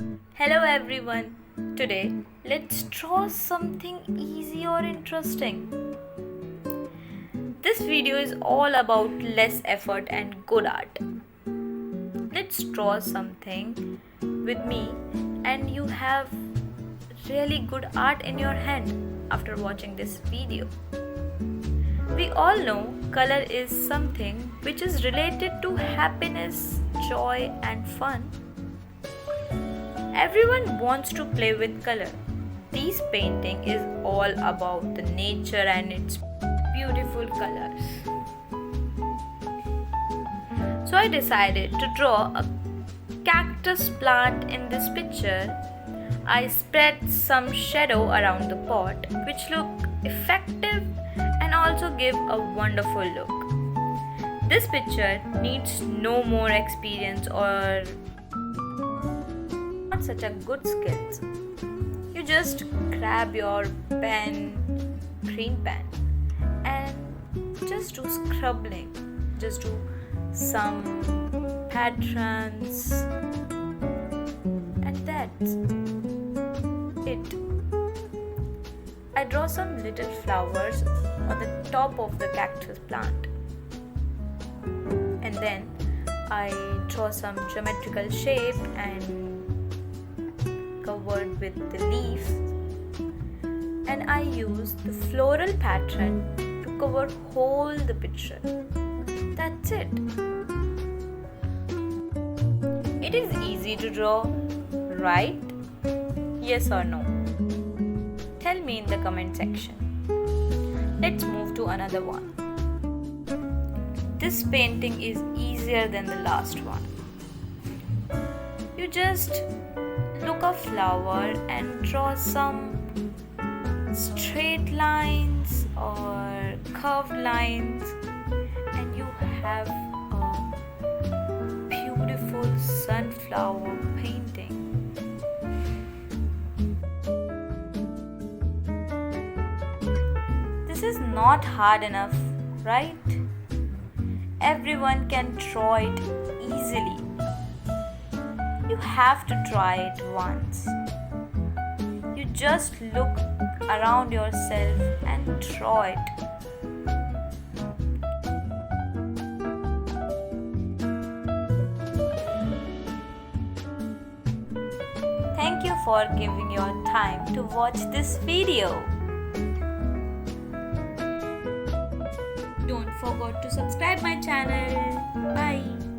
Hello everyone. Today, let's draw something easy or interesting. This video is all about less effort and good art. Let's draw something with me and you have really good art in your hand after watching this video. We all know color is something which is related to happiness, joy and fun. Everyone wants to play with color. This painting is all about the nature and its beautiful colors. So I decided to draw a cactus plant in this picture. I spread some shadow around the pot which look effective and also give a wonderful look. This picture needs no more experience or not such a good skills. You just grab your pen, green pen, and just do scribbling. Just do some patterns, and that's it. I draw some little flowers on the top of the cactus plant, and then I draw some geometrical shape and covered with the leaf, and I use the floral pattern to cover whole the picture. That's it. It is easy to draw, right? Yes or no? Tell me in the comment section. Let's move to another one. This painting is easier than the last one. You just look a flower and draw some straight lines or curved lines, and you have a beautiful sunflower painting. This is not hard enough, right? Everyone can draw it easily. You have to try it once. You just look around yourself and draw it. Thank you for giving your time to watch this video. Don't forget to subscribe my channel. Bye.